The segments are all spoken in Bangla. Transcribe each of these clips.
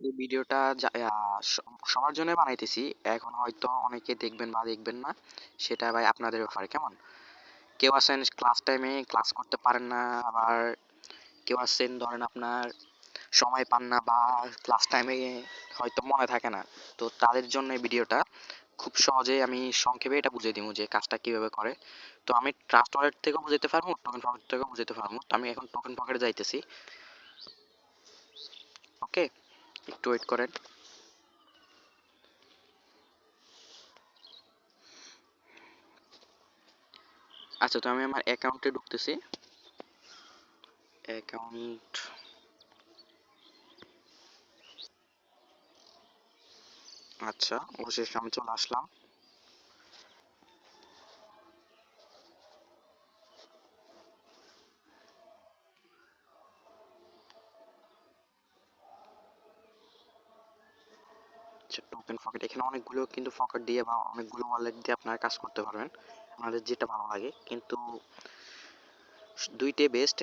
এই ভিডিওটা সবার জন্য বানাইতেছি। এখন হয়তো অনেকে দেখবেন বা দেখবেন না, সেটা ভাই আপনাদের ব্যাপারে। কেমন? কেউ আছেন ক্লাস টাইমে ক্লাস করতে পারেন না, আবার কেউ আছেন ধরেন আপনার সময় পান না বা ক্লাস টাইমে হয়তো মনে থাকে না। তো তাদের জন্য এই ভিডিওটা খুব সহজেই আমি সংক্ষেপে এটা বুঝিয়ে দিব যে কাজটা কিভাবে করে। তো আমি ট্রাস্ট ওয়ালেট থেকেও বুঝাইতে পারবো, টোকেন পকেট থেকেও বুঝাইতে পারবো। তো আমি এখন টোকেন পকেটে যাইতেছি। ওকে, একটু ওয়েট করেন। আচ্ছা, তো আমি আমার অ্যাকাউন্টে ঢুকতেছি। অ্যাকাউন্ট, আচ্ছা অবশেষে আমি চলে আসলাম। আচ্ছা, টোকেন পকেট, এখানে অনেকগুলো কিন্তু পকেট দিয়ে বা অনেকগুলো ওয়ালেট দিয়ে আপনারা কাজ করতে পারবেন, আপনাদের যেটা ভালো লাগে। কিন্তু দুইটাই বেস্ট।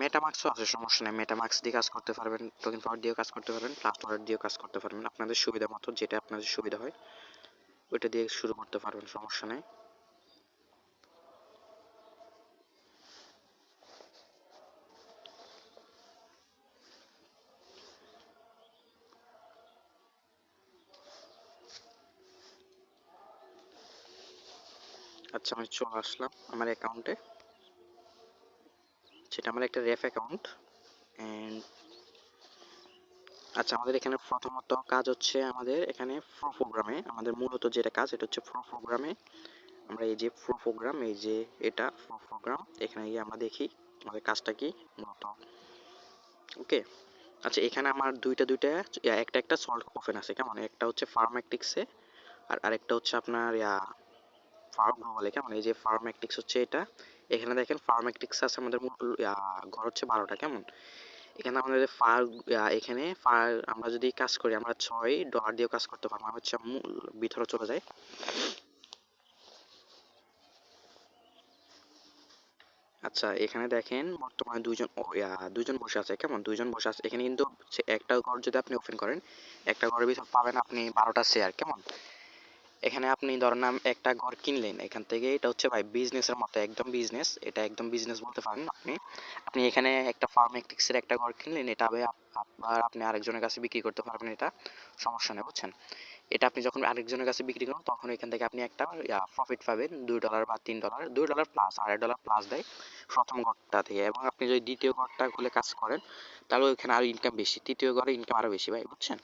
মেটামাক্সও আছে, সমস্যা নেই, মেটামাক্স দিয়ে কাজ করতে পারবেন, টোকেন পকেট দিয়েও কাজ করতে পারবেন, ট্রাস্ট ওয়ালেট দিয়েও কাজ করতে পারবেন। আপনাদের সুবিধা মতো যেটা আপনাদের সুবিধা হয় ওইটা দিয়ে শুরু করতে পারবেন, সমস্যা নেই। আচ্ছা, আমি চলে আসলাম আমার অ্যাকাউন্টে। সেটা আমার একটা রেফ অ্যাকাউন্ট। এন্ড আচ্ছা, আমাদের এখানে প্রথমত কাজ হচ্ছে, আমাদের এখানে প্রো প্রোগ্রামে আমাদের মূলত যেটা কাজ এটা হচ্ছে প্রো প্রোগ্রামে। আমরা এই যে প্রো প্রোগ্রাম, এই যে এটা প্রো প্রোগ্রাম, এখানে গিয়ে আমরা দেখি আমাদের কাজটা কি মূলত। ওকে, আচ্ছা এখানে আমার দুইটা দুইটা একটা একটা সল্ট ওপেন আছে। কেমন? একটা হচ্ছে ফার্মেটিক্সে আর আরেকটা হচ্ছে আপনার ফার্ম গ্লোবালে। কেমন? এই যে ফার্মেটিক্স হচ্ছে এটা। এখানে দেখেন ফার্মেটিক্স আছে আমাদের মূল ঘর হচ্ছে 12টা। কেমন? এখানে আমাদের এখানে আমরা যদি কাজ করি আমরা $6 দিয়েও কাজ করতে পারবো। আমরা হচ্ছে মূল ভিতরে চলে যাই। আচ্ছা, এখানে দেখেন বর্তমানে দুইজন বসে আছে। কেমন? দুইজন বসে আছে এখানে, কিন্তু একটা ঘর যদি আপনি ওপেন করেন, একটা ঘরের ভিতর পাবেন আপনি 12টা শেয়ার। কেমন? এখানে আপনি ধরেন একটা ঘর কিনলেন এখান থেকে, এটা হচ্ছে ভাই বিজনেসের মতো, একদম বিজনেস, এটা একদম বিজনেস বলতে পারেন আপনি। আপনি এখানে একটা ফার্মেটিক্সের একটা ঘর কিনলেন, এটা হবে আবার আপনি আরেকজনের কাছে বিক্রি করতে পারবেন, এটা সমস্যা নেই, বুঝছেন? এটা আপনি যখন আরেকজনের কাছে বিক্রি করুন তখন এখান থেকে আপনি একটা প্রফিট পাবেন, $2 বা $3, $2 প্লাস, $2.5 প্লাস দেয় প্রথম ঘরটা থেকে। এবং আপনি যদি দ্বিতীয় ঘরটা খুলে কাজ করেন তাহলে ওইখানে আরো ইনকাম বেশি, তৃতীয় ঘরে ইনকাম আরো বেশি ভাই, বুঝছেন?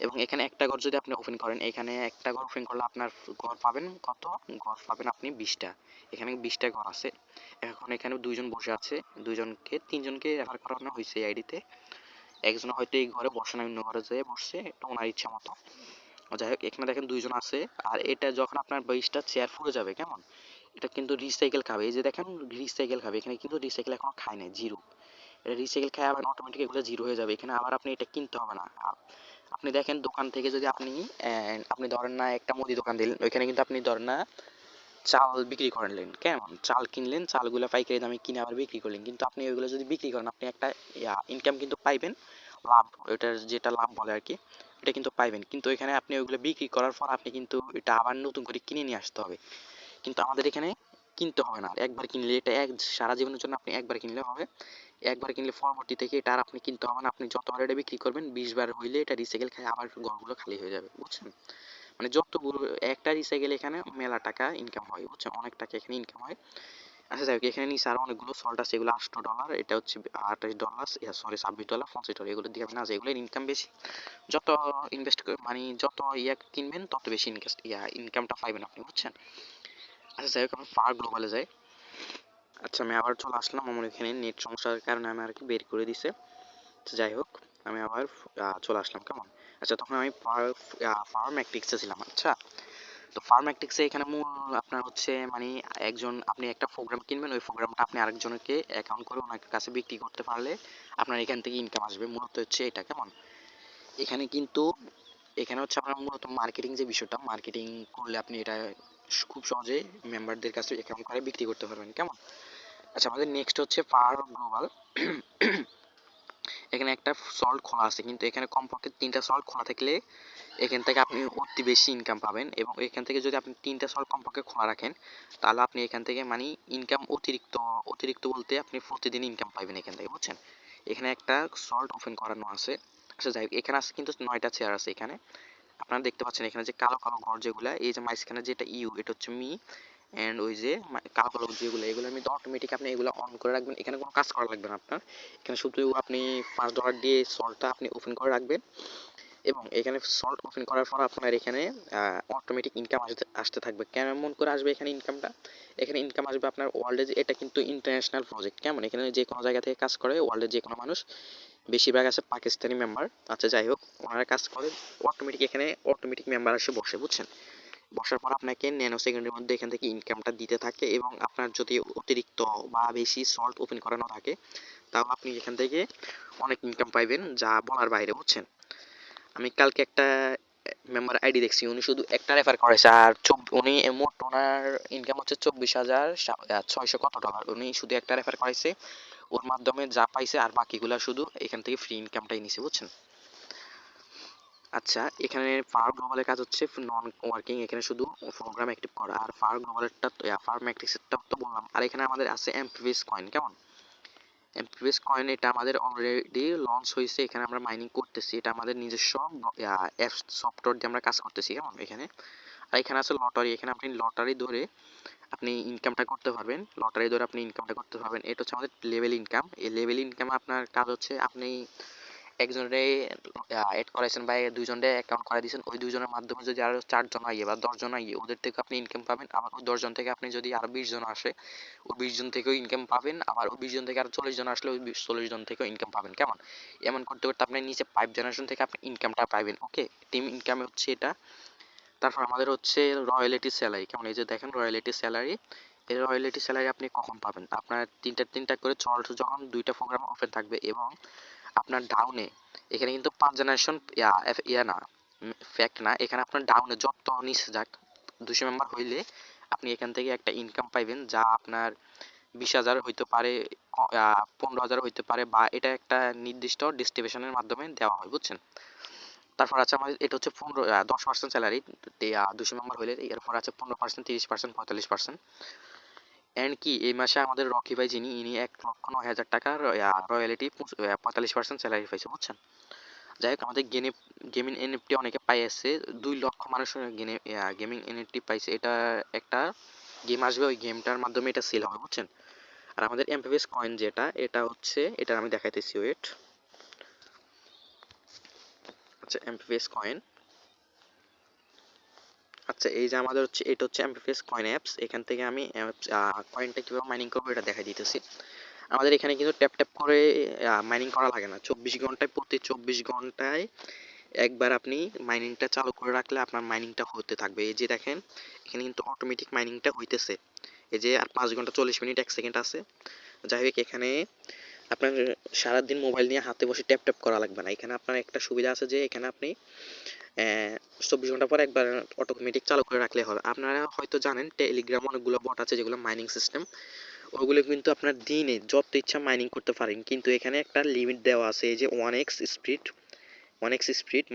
এবং এখানে একটা ঘর যদি আপনি ওপেন করেন, এখানে একটা ঘর ওপেন করলে আপনার ঘর পাবেন কত? ঘর পাবেন আপনি 20টা। এখানে 20টা ঘর আছে। এখন এখানে দুইজন বসে আছে, তিনজনকে রেফার করানো হয়েছে এই আইডিতে। একজন হয়তো এই ঘরে বসে না, অন্য ঘরে যেয়ে বসছে, এটা ওনার ইচ্ছা মতো। যাই হোক, এখানে দেখেন দুইজন আছে। আর এটা যখন আপনার 20টা চেয়ার ফুরে যাবে, কেমন, এটা কিন্তু রিসাইকেল খাবে। এই যে দেখেন রিসাইকেল খাবে, এখানে কিন্তু রিসাইকেল এখনো খায় নাই, জিরো। এটা রিসাইকেল খায় আবার অটোমেটিক এগুলো জিরো হয়ে যাবে। এখানে আবার আপনি এটা কিনতে হবে না। আপনি দেখেন দোকান থেকে যদি আপনি ধরেন না একটা মুদি দোকান দিলেন, ওইখানে কিন্তু আপনি ধরেন না চাল বিক্রি করলেন। কেমন? চাল কিনলেন, চালগুলো পাইকারি দামে কিনে আবার বিক্রি করলেন, কিন্তু আপনি ওইগুলো যদি বিক্রি করেন আপনি একটা ইনকাম কিন্তু পাইবেন, লাভ, ওইটার যেটা লাভ বলে আর কি, এটা কিন্তু পাইবেন। কিন্তু এখানে আপনি ওইগুলো বিক্রি করার পর আপনি কিন্তু এটা আবার নতুন করে কিনে নিয়ে আসতে হবে। কিন্তু আমাদের এখানে কিনতে হবে না, একবার কিনলে এটা সারা জীবনের জন্য আপনি একবার কিনলে হবে। একবার কিনলে পরবর্তী থেকে এটা আর আপনি কিনতে হবে না। আপনি যতবার এটা বিক্রি করবেন 20 বার হইলে এটা রিসাইকেল খায় আবার ঘরগুলো খালি হয়ে যাবে, বুঝছেন? মানে যতগুলো একটা রিসাইকেল এখানে মেলা টাকা ইনকাম হয়, বুঝছেন? অনেক টাকা এখানে ইনকাম হয়। আচ্ছা যাই হোক, এখানে নিচে আরো অনেকগুলো সল্ট আছে, এগুলো $8, এটা হচ্ছে $28, সরি $26, $25, এগুলো দিয়ে না, এগুলোর ইনকাম বেশি। যত ইনভেস্ট মানে যত কিনবেন তত বেশি ইনকামটা পাইবেন আপনি, বুঝছেন? আচ্ছা যাই হোক, আমরা ফার গ্লোবালে যাই। আচ্ছা, আমি আবার চলে আসলাম, আমার এখানে নেট সমস্যার কারণে আমি আর কি বের করে দিছে। তো যাই হোক, আমি আবার চলে আসলাম। কেমন? আচ্ছা, তখন আমি ফার্মেটিক্সে ছিলাম। আচ্ছা, তো ফার্মেটিক্সে এখানে মূল আপনার হচ্ছে মানে আপনি একটা প্রোগ্রাম কিনবেন, ওই প্রোগ্রামটা আপনি আরেকজনকে অ্যাকাউন্ট করে ওনার কাছে বিক্রি করতে পারলে আপনার এখান থেকে ইনকাম আসবে, মূলত হচ্ছে এটা। কেমন? এখানে কিন্তু এখানে হচ্ছে আপনার মূলত মার্কেটিং, যে বিষয়টা মার্কেটিং করলে আপনি এটা খুব সহজে মেম্বারদের কাছে অ্যাকাউন্ট করে বিক্রি করতে পারবেন। কেমন? আচ্ছা, আমাদের নেক্সট হচ্ছে পাওয়ার গ্লোবাল। এখানে একটা সল্ট খোলা আছে, কিন্তু এখানে কমপক্ষে 3টা সল্ট খোলা থাকলে এখান থেকে আপনি অতি বেশি ইনকাম পাবেন। এবং এখান থেকে যদি আপনি 3টা সল্ট কমপক্ষে খোলা রাখেন, তাহলে আপনি এখান থেকে মানে ইনকাম অতিরিক্ত, অতিরিক্ত বলতে আপনি প্রতিদিন ইনকাম পাবেন এখান থেকে, বুঝছেন। এখানে একটা সল্ট ওপেন করানো আছে। আচ্ছা যাই হোক, এখানে আছে কিন্তু 9টা চেয়ার আছে এখানে। আপনারা দেখতে পাচ্ছেন এখানে যে কালো কালো ঘর যেগুলা, এই যে মাঝখানে যেটা ইউ, এটা হচ্ছে মি। এন্ড ওই যে কালো কালো যেগুলো, এগুলো আমি অটোমেটিক আপনি এগুলো অন করে রাখবেন। এখানে কোনো কাজ করা লাগবে না আপনার। এখানে শুধু আপনি $5 দিয়ে সল্টটা আপনি ওপেন করে রাখবেন, এবং এখানে সল্ট ওপেন করার পর আপনার এখানে অটোমেটিক ইনকাম আসতে আসতে থাকবে। কেমন করে আসবে এখানে ইনকামটা? এখানে ইনকাম আসবে আপনার ওয়ার্ল্ডে, এটা কিন্তু ইন্টারন্যাশনাল প্রজেক্ট, কেমন, এখানে যে কোনো জায়গা থেকে কাজ করে ওয়ার্ল্ডের যে কোনো মানুষ, বেশিরভাগ আছে পাকিস্তানি মেম্বার। আচ্ছা যাই হোক, ওনারা কাজ করে অটোমেটিক, এখানে অটোমেটিক মেম্বার এসে বসে, বুঝছেন। বসার পর আপনাকে ন্যানো সেকেন্ডের মধ্যে এখান থেকে ইনকামটা দিতে থাকে। এবং আপনার যদি অতিরিক্ত বা বেশি সল্ট ওপেন করানো থাকে, তাহলে আপনি এখান থেকে অনেক ইনকাম পাইবেন, যা বলার বাইরে, বুঝছেন। আমি কালকে একটা মেম্বার আইডি দেখছি, উনি শুধু একটা রেফার করেছে, আর উনি মোট ওনার ইনকাম হচ্ছে 24,600 কত ডলার। উনি শুধু একটা রেফার করেছে, ওর মাধ্যমে যা পাইছে, আর বাকিগুলা শুধু এখান থেকে ফ্রি ইনকামটাই নিছে, বুঝছেন। আচ্ছা, এখানে ফার গ্লোবালের কাজ হচ্ছে নন ওয়ার্কিং, এখানে শুধু প্রোগ্রাম অ্যাক্টিভ করা। আর ফার গ্লোবালেরটা ফার ম্যাট্রিক্সেরটা তো বললাম। আর এখানে আমাদের আছে এমপিভিএস কয়েন, কেমন, এমপিভিএস কয়েন, এটা আমাদের অলরেডি লঞ্চ হয়েছে। এখানে আমরা মাইনিং করতেছি, এটা আমাদের নিজস্ব অ্যাপ সফটওয়্যার দিয়ে আমরা কাজ করতেছি, কেমন এখানে। আর এখানে আছে লটারি, এখানে আপনি লটারি ধরে আপনি ইনকামটা করতে পারবেন, লটারি ধরে আপনি ইনকামটা করতে পারবেন। এটা হচ্ছে আমাদের লেভেল ইনকাম। এই লেভেল ইনকাম আপনার কাজ হচ্ছে, আপনি একজনের এড করাইছেন বা দুইজনের অ্যাকাউন্ট করে দিয়েছেন, ওই দুইজনের মাধ্যমে যদি আরো 4 জন আইয়ে বা 10 জন আইয়ে, ওদের থেকে আপনি ইনকাম পাবেন। আবার ওই 10 জন থেকে আপনি যদি আরো 20 জন আসে, ওই 20 জন থেকেও ইনকাম পাবেন। আবার ওই 20 জন থেকে আরো 40 জন আসলে, ওই 40 জন থেকেও ইনকাম পাবেন, কেমন। এমন করতে করতে আপনি নিচে 5 জেনারেশন থেকে আপনি ইনকামটা পাবেন। ওকে, টিম ইনকাম হচ্ছে এটা। তারপর আমাদের হচ্ছে রয়্যালিটি স্যালারি, কেমন, এই যে দেখেন রয়্যালিটি স্যালারি। এই রয়্যালিটি স্যালারি আপনি কখন পাবেন? আপনার তিনটা তিনটা করে চল্ট যখন 2টা প্রোগ্রাম ওপেন থাকবে, এবং আপনার ডাউনে, এখানে কিন্তু 5 জেনারেশন ইয়া না, ফ্যাক্ট না, এখানে আপনার ডাউনে যত নিচে যাক 200 মেম্বার হইলে আপনি এখান থেকে একটা ইনকাম পাইবেন, যা আপনার 20,000 হইতে পারে, 15,000 হইতে পারে, বা এটা একটা নির্দিষ্ট ডিস্ট্রিবিউশনের মাধ্যমে দেওয়া হয়, বুঝছেন। তারপর আছে আমাদের, এটা হচ্ছে 10% স্যালারি 200 মেম্বার হইলে। এরপর আছে 15%, 30%, 45%। এন্ড কি, এই মাসে আমাদের রকি ভাই যিনি, ইনি 1,09,000 টাকার রয়্যালিটি 45% স্যালারি পাইছে, বুঝছেন। যাই হোক, আমাদের গেমিং এনএফটি অনেকে পাই আছে, 2 লক্ষ মানুষ গেমিং এনএফটি পাইছে। এটা একটা গেম আসবে, ওই গেমটার মাধ্যমে এটা সেল হবে, বুঝছেন। আর আমাদের এমপিএস কয়েন যেটা, এটা হচ্ছে, এটা আমি দেখাইতেছি, ওয়েট। আচ্ছা, এমপিএস কয়েন, আচ্ছা এই যে আমাদের হচ্ছে, এটা হচ্ছে এমপিএস কয়েন অ্যাপস। এখান থেকে আমি কয়েনটা কিভাবে মাইনিং করবো এটা দেখাই দিতেছি। আমাদের এখানে কিন্তু ট্যাপ ট্যাপ করে মাইনিং করা লাগে না। 24 ঘন্টায়, প্রতি 24 ঘন্টায় একবার আপনি মাইনিংটা চালু করে রাখলে আপনার মাইনিংটা হতে থাকবে। এই যে দেখেন, এখানে কিন্তু অটোমেটিক মাইনিংটা হইতেছে। এই যে আর 5 ঘন্টা 40 মিনিট 1 সেকেন্ড আছে। যাই হোক, এখানে আপনার সারাদিন মোবাইল নিয়ে হাতে বসে ট্যাপ ট্যাপ করা লাগবে না। এখানে আপনার একটা সুবিধা আছে যে এখানে আপনি 24 ঘন্টা পর একবার অটোমেটিক চালু করে রাখলে হবে। আপনারা হয়তো জানেন টেলিগ্রাম অনেকগুলো বট আছে যেগুলো মাইনিং সিস্টেম, ওগুলো কিন্তু আপনার দিনে যত ইচ্ছা মাইনিং করতে পারেন, কিন্তু এখানে একটা লিমিট দেওয়া আছে। এই যে 1x স্পিড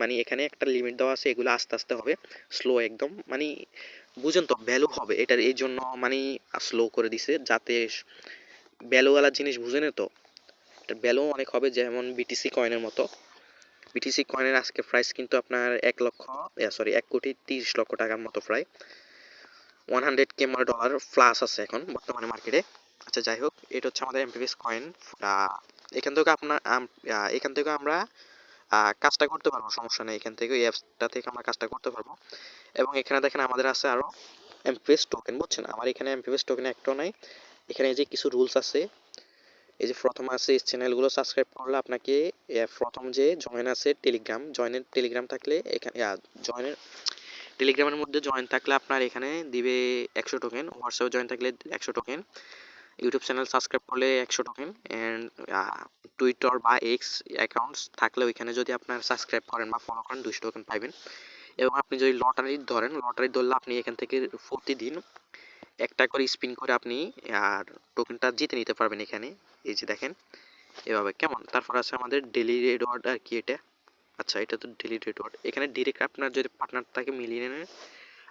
মানে এখানে একটা লিমিট দেওয়া আছে, এগুলো আস্তে আস্তে হবে, স্লো একদম, মানে বুঝেন তো, ভ্যালু হবে এটার, এই জন্য মানে স্লো করে দিছে, যাতে ভ্যালুওয়ালা জিনিস, বুঝেন তো। এটার ভ্যালু অনেক হবে, যেমন বিটিসি কয়েনের মতো। বিটিসি কয়েনের আজকে প্রাইস কিন্তু আপনার 1,30,00,000 টাকার মতো, প্রায় 100K ডলার প্লাস আছে এখন বর্তমানে মার্কেটে। আচ্ছা যাই হোক, এটা হচ্ছে আমাদের এমপিএস কয়েন। এখান থেকে এখান থেকে আমরা কাজটা করতে পারবো, সমস্যা নেই। এখান থেকে, এই অ্যাপসটা থেকে আমরা কাজটা করতে পারবো। এবং এখানে দেখেন আমাদের আছে আরো এমপিএস টোকেন, বুঝছেন। আমার এখানে এমপিএস টোকেন একটাও নাই। এখানে এই যে কিছু রুলস আছে, এই যে প্রথম আছে, এই চ্যানেলগুলো সাবস্ক্রাইব করলে আপনাকে প্রথম যে জয়েন আছে টেলিগ্রাম থাকলে, এখানে জয়েনের টেলিগ্রামের মধ্যে জয়েন থাকলে আপনার এখানে দিবে 100 টোকেন, হোয়াটসঅ্যাপে জয়েন থাকলে 100 টোকেন, ইউটিউব চ্যানেল সাবস্ক্রাইব করলে 100 টোকেন, এন্ড টুইটার বা এক্স অ্যাকাউন্টস থাকলে ওইখানে যদি আপনার সাবস্ক্রাইব করেন বা ফলো করেন 200 টোকেন পাইবেন। এবং আপনি যদি লটারি ধরলে আপনি এখান থেকে প্রতিদিন একটা করে স্পিন করে আপনি আর টোকেনটা জিতে নিতে পারবেন এখানে। এই যে দেখেন, এভাবে কেমন। তারপর আছে আমাদের ডেইলি রিওয়ার্ড আর কি এটা। আচ্ছা এটা তো ডেইলি রিওয়ার্ড, এখানে ডিরেক্ট আপনার যদি পার্টনার থাকে মিলিয়নের,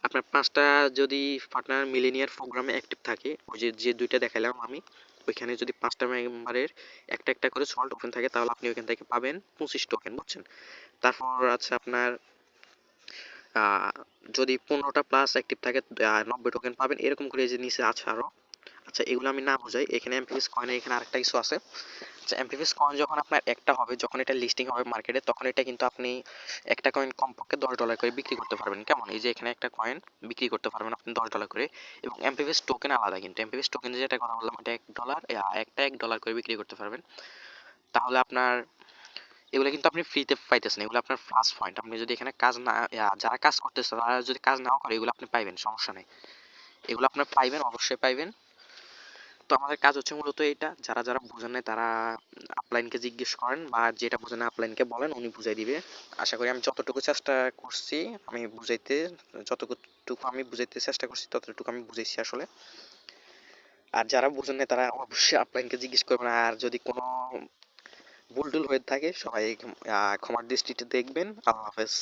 আপনার 5টা যদি পার্টনার মিলিনিয়ার প্রোগ্রামে অ্যাক্টিভ থাকে, ওই যে যে দুইটা দেখালাম আমি, ওইখানে যদি 5টা মেম্বারের একটা একটা করে সল্ট ওপেন থাকে তাহলে আপনি ওইখান থেকে পাবেন 25 টোকেন, বুঝছেন। তারপর আছে আপনার আহ, যদি 15টা প্লাস অ্যাক্টিভ থাকে 90 টোকেন পাবেন, এরকম করে এই যে নিচে আছে আরো। আচ্ছা এগুলো আমি না বোঝাই, এখানে এমপিএস কয়েনের এখানে আরেকটা কিছু আছে। আচ্ছা এমপিএস কয়েন যখন আপনার একটা হবে, যখন এটা লিস্টিং হবে মার্কেটে, তখন এটা কিন্তু আপনি একটা কয়েন কমপক্ষে $10 করে বিক্রি করতে পারবেন, কেমন। এই যে এখানে একটা কয়েন বিক্রি করতে পারবেন আপনি $10 করে। এবং এমপিএস টোকেন আলাদা, কিন্তু এমপিএস টোকেন যেটা কথা বললাম এটা $1, একটা $1 করে বিক্রি করতে পারবেন। তাহলে আপনার এগুলো কিন্তু আপনি ফ্রিতে পাইতেছেন, এগুলো আপনার প্লাস পয়েন্ট। আপনি যদি এখানে কাজ না যারা কাজ করতেছে তারা যদি কাজ নাও করে, এগুলো আপনি পাইবেন, সমস্যা নেই, এগুলো আপনার পাইবেন, অবশ্যই পাইবেন। তো আমাদের কাজ হচ্ছে মূলত এটা, যারা যারা বুঝেন নাই তারা আপলাইনকে জিজ্ঞেস করেন, বা যেটা বুঝেন না আপলাইনকে বলেন, উনি বুঝাই দিবে। আশা করি আমি যতটুকু চেষ্টা করছি আমি বুঝাইতে, যতটুকু আমি বুঝাইতে চেষ্টা করছি ততটুকু আমি বুঝাইছি আসলে। আর যারা বুঝেন নাই তারা অবশ্যই আপলাইনকে জিজ্ঞেস করবেন। আর যদি কোনো ভুল টুল হয়ে থাকে সবাই ক্ষমার দৃষ্টিতে দেখবেন। আল্লাহ হাফেজ।